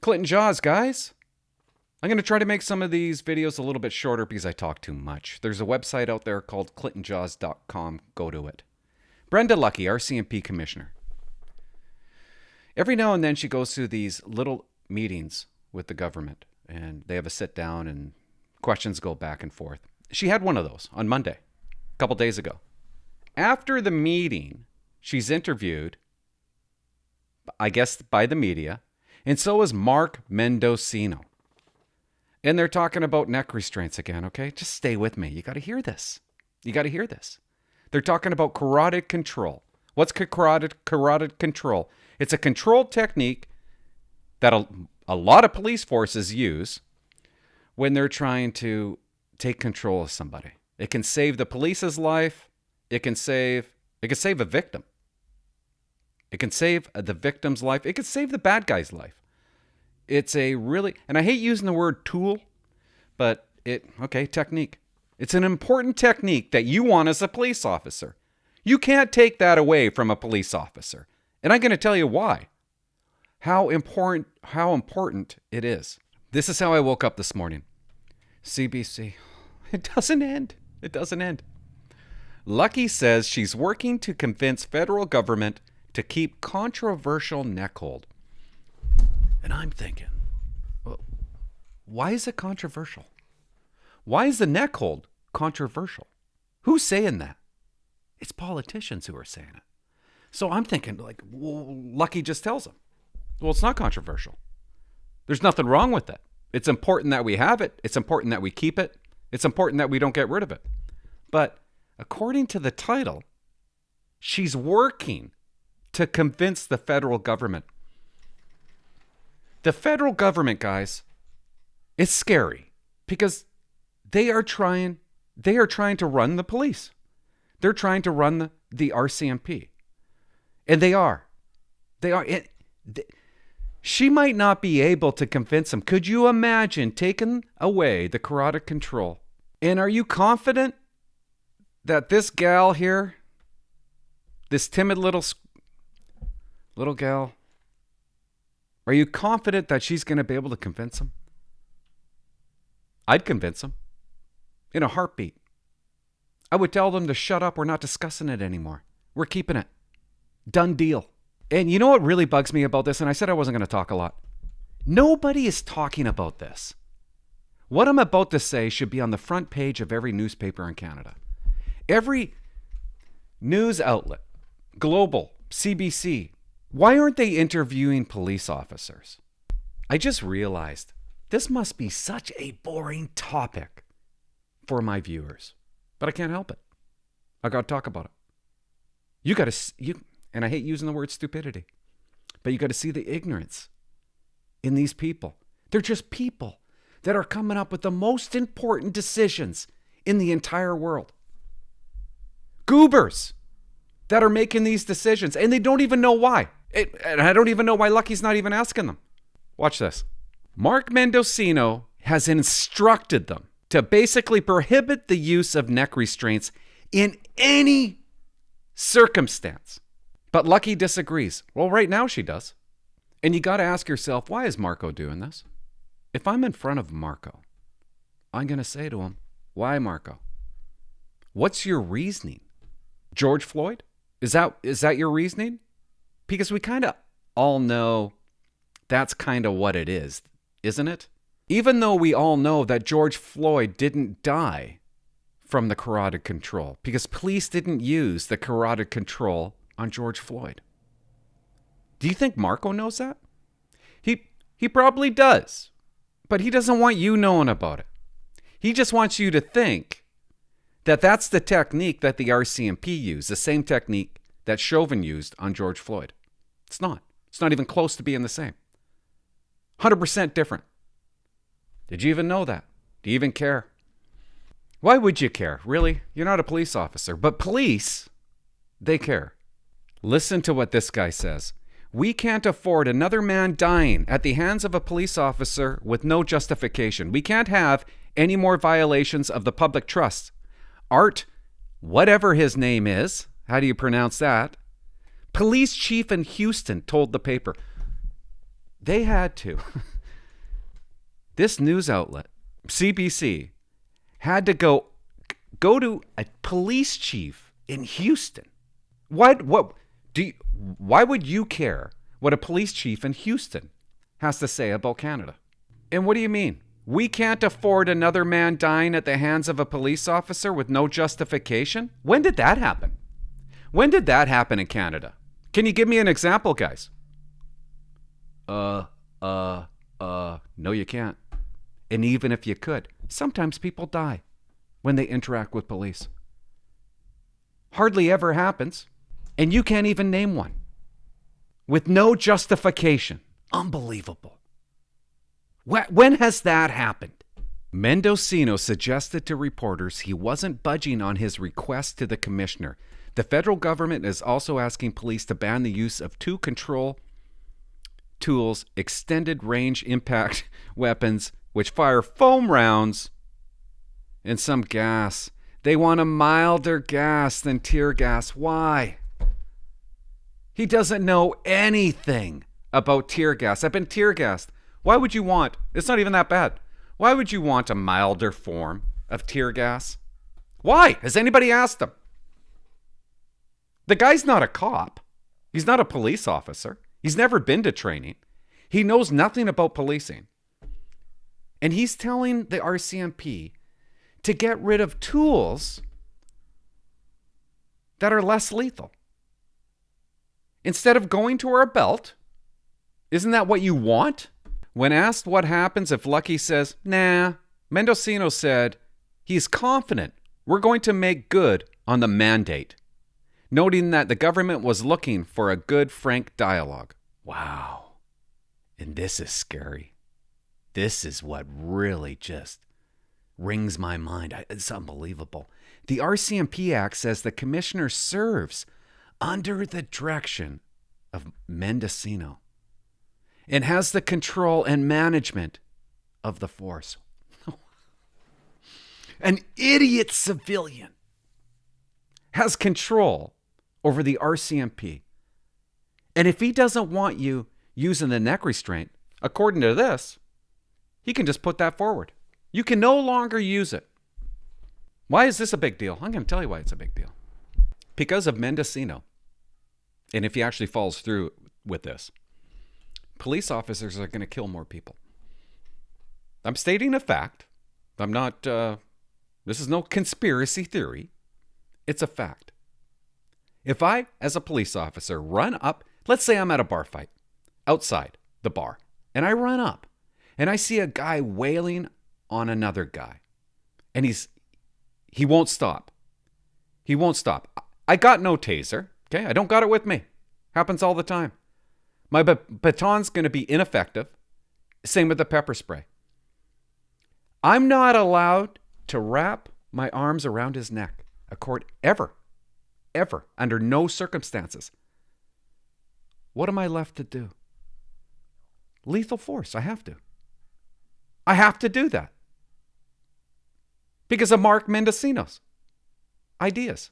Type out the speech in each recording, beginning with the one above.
Clinton Jaws, guys. I'm going to try to make some of these videos a little bit shorter because I talk too much. There's a website out there called clintonjaws.com. Go to it. Brenda Lucki, RCMP commissioner. Every now and then she goes through these little meetings with the government, and they have a sit down and questions go back and forth. She had one of those on Monday, a couple days ago. After the meeting, she's interviewed, I guess, by the media, and so is Marco Mendicino. And they're talking about neck restraints again, okay? Just stay with me. You got to hear this. You got to hear this. They're talking about carotid control. What's carotid control? It's a control technique that a lot of police forces use when they're trying to take control of somebody. It can save the police's life. It can save a victim. It can save the victim's life. It can save the bad guy's life. It's a really, and I hate using the word tool, but technique. It's an important technique that you want as a police officer. You can't take that away from a police officer. And I'm going to tell you why. How important it is. This is how I woke up this morning. CBC. It doesn't end. It doesn't end. Lucky says she's working to convince federal government to keep controversial neck hold. And I'm thinking, well, why is it controversial? Why is the neck hold controversial? Who's saying that? It's politicians who are saying it. So I'm thinking, like, well, Lucky just tells them, well, it's not controversial. There's nothing wrong with it. It's important that we have it. It's important that we keep it. It's important that we don't get rid of it. But according to the title, she's working to convince the federal government. The federal government, guys, it's scary because they are trying to run the police. They're trying to run the RCMP. And they are. She might not be able to convince them. Could you imagine taking away the carotid control? And are you confident that this gal here, this timid little gal, are you confident that she's going to be able to convince him? I'd convince him in a heartbeat. I would tell them to shut up. We're not discussing it anymore. We're keeping it. Done deal. And you know what really bugs me about this? And I said I wasn't going to talk a lot. Nobody is talking about this. What I'm about to say should be on the front page of every newspaper in Canada. Every news outlet, Global, CBC, why aren't they interviewing police officers? I just realized this must be such a boring topic for my viewers, but I can't help it. I got to talk about it. And I hate using the word stupidity, but you got to see the ignorance in these people. They're just people that are coming up with the most important decisions in the entire world. Goobers that are making these decisions, and they don't even know why. And I don't even know why Lucky's not even asking them. Watch this. Marco Mendicino has instructed them to basically prohibit the use of neck restraints in any circumstance. But Lucky disagrees. Well, right now she does. And you got to ask yourself, why is Marco doing this? If I'm in front of Marco, I'm going to say to him, why, Marco? What's your reasoning? George Floyd? Is that your reasoning? Because we kind of all know that's kind of what it is, isn't it? Even though we all know that George Floyd didn't die from the carotid control because police didn't use the carotid control on George Floyd. Do you think Marco knows that? He probably does, but he doesn't want you knowing about it. He just wants you to think that that's the technique that the RCMP used, the same technique that Chauvin used on George Floyd. It's not. It's not even close to being the same. 100% different. Did you even know that? Do you even care? Why would you care? Really? You're not a police officer. But police, they care. Listen to what this guy says. We can't afford another man dying at the hands of a police officer with no justification. We can't have any more violations of the public trust. Art, whatever his name is, how do you pronounce that? Police chief in Houston told the paper. They had to. This news outlet, CBC, had to go to a police chief in Houston. Why would you care what a police chief in Houston has to say about Canada? And what do you mean? We can't afford another man dying at the hands of a police officer with no justification? When did that happen? When did that happen in Canada? Can you give me an example, guys? No, you can't. And even if you could, sometimes people die when they interact with police. Hardly ever happens. And you can't even name one. With no justification. Unbelievable. When has that happened? Mendicino suggested to reporters he wasn't budging on his request to the commissioner. The federal government is also asking police to ban the use of two control tools, extended range impact weapons, which fire foam rounds and some gas. They want a milder gas than tear gas. Why? He doesn't know anything about tear gas. I've been tear gassed. Why would you want? It's not even that bad. Why would you want a milder form of tear gas? Why? Has anybody asked him? The guy's not a cop. He's not a police officer. He's never been to training. He knows nothing about policing. And he's telling the RCMP to get rid of tools that are less lethal. Instead of going to our belt, isn't that what you want? When asked what happens if Lucky says, nah, Mendicino said he's confident we're going to make good on the mandate, noting that the government was looking for a good, frank dialogue. Wow. And this is scary. This is what really just rings my mind. It's unbelievable. The RCMP Act says the commissioner serves under the direction of Mendicino and has the control and management of the force. An idiot civilian has control over the RCMP. And if he doesn't want you using the neck restraint, according to this, he can just put that forward. You can no longer use it. Why is this a big deal? I'm going to tell you why it's a big deal. Because of Mendicino. And if he actually follows through with this, police officers are going to kill more people. I'm stating a fact. I'm not, this is no conspiracy theory. It's a fact. If I, as a police officer, run up, let's say I'm at a bar fight outside the bar, and I run up and I see a guy wailing on another guy, and he won't stop. He won't stop. I got no taser. Okay, I don't got it with me. Happens all the time. My baton's going to be ineffective. Same with the pepper spray. I'm not allowed to wrap my arms around his neck. Ever, under no circumstances. What am I left to do? Lethal force. I have to. I have to do that. Because of Mark Mendicino's ideas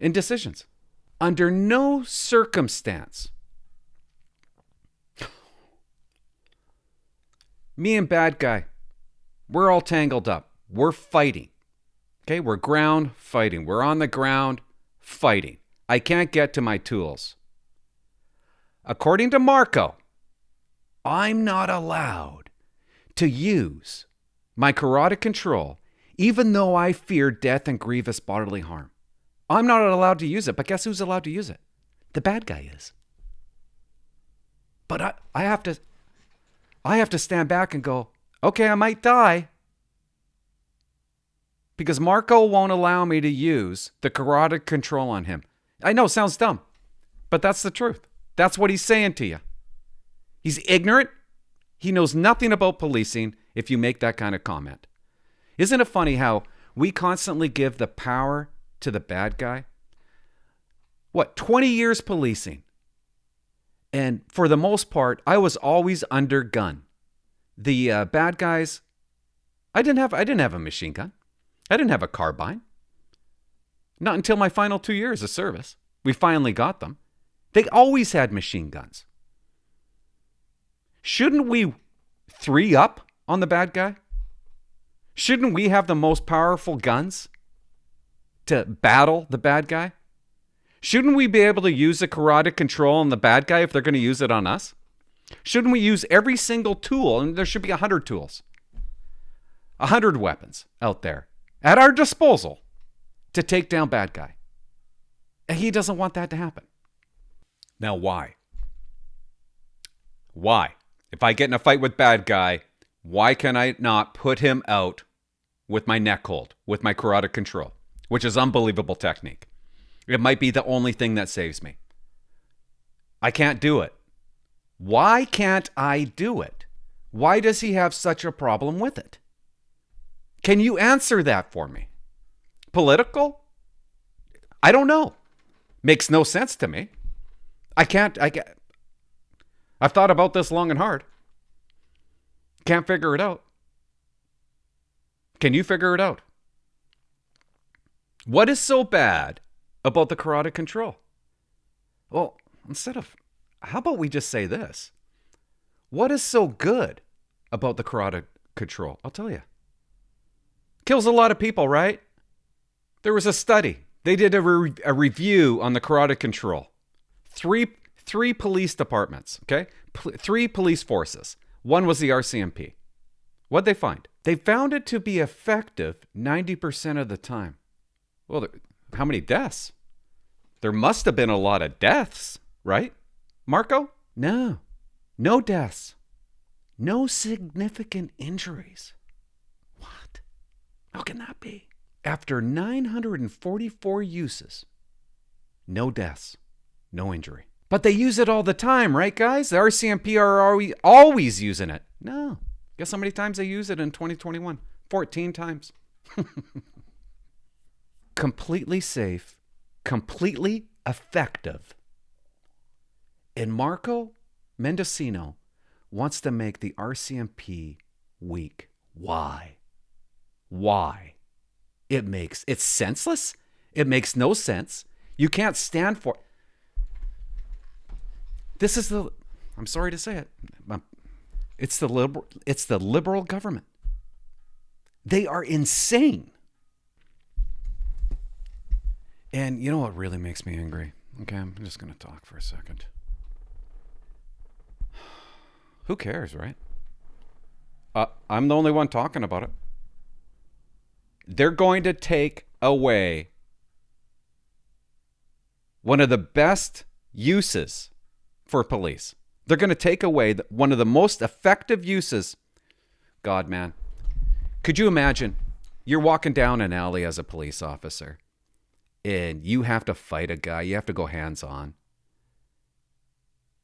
and decisions. Under no circumstance. Me and bad guy, we're all tangled up. We're fighting. Okay, we're ground fighting. We're on the ground fighting. I can't get to my tools. According to Marco, I'm not allowed to use my carotid control, even though I fear death and grievous bodily harm. I'm not allowed to use it, but guess who's allowed to use it? The bad guy is. But I have to stand back and go, okay, I might die. Because Marco won't allow me to use the carotid control on him. I know, sounds dumb, but that's the truth. That's what he's saying to you. He's ignorant. He knows nothing about policing if you make that kind of comment. Isn't it funny how we constantly give the power to the bad guy? 20 years policing. And for the most part, I was always under gun. The bad guys, I didn't have a machine gun. I didn't have a carbine. Not until my final 2 years of service. We finally got them. They always had machine guns. Shouldn't we 3 up on the bad guy? Shouldn't we have the most powerful guns to battle the bad guy? Shouldn't we be able to use the carotid control on the bad guy if they're going to use it on us? Shouldn't we use every single tool? And there should be 100 tools, 100 weapons out there at our disposal to take down bad guy. And he doesn't want that to happen. Now, why? Why? If I get in a fight with bad guy, why can I not put him out with my neck hold, with my carotid control, which is unbelievable technique? It might be the only thing that saves me. I can't do it. Why can't I do it? Why does he have such a problem with it? Can you answer that for me? Political? I don't know. Makes no sense to me. I've thought about this long and hard. Can't figure it out. Can you figure it out? What is so bad about the carotid control? Well, how about we just say this? What is so good about the carotid control? I'll tell you. Kills a lot of people, right? There was a study. They did a review on the carotid control. Three police departments, okay? 3 police forces. One was the RCMP. What'd they find? They found it to be effective 90% of the time. Well, how many deaths? There must have been a lot of deaths, right? Marco? No. No deaths. No significant injuries. What? How can that be? After 944 uses, no deaths, no injury. But they use it all the time, right, guys? The RCMP are always using it. No. Guess how many times they use it in 2021? 14 times. Completely safe, completely effective. And Marco Mendicino wants to make the RCMP weak. Why? Why? It's senseless. It makes no sense. You can't stand for it. I'm sorry to say it. It's the liberal government. They are insane. And you know what really makes me angry? Okay, I'm just going to talk for a second. Who cares, right? I'm the only one talking about it. They're going to take away one of the best uses for police. They're going to take away one of the most effective uses. God, man. Could you imagine? You're walking down an alley as a police officer and you have to fight a guy. You have to go hands-on.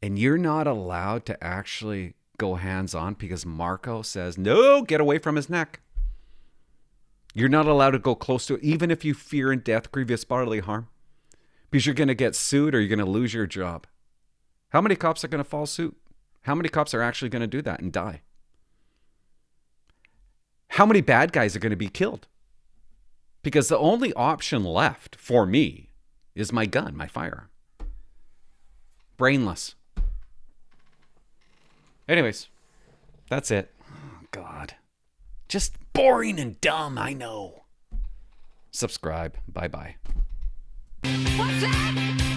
And you're not allowed to actually go hands-on because Marco says, no, get away from his neck. You're not allowed to go close to it, even if you fear in death, grievous bodily harm, because you're going to get sued or you're going to lose your job. How many cops are going to fall suit? How many cops are actually going to do that and die? How many bad guys are going to be killed? Because the only option left for me is my gun, my firearm. Brainless. Anyways, that's it. Oh, God. Just boring and dumb, I know. Subscribe. Bye-bye. What's that?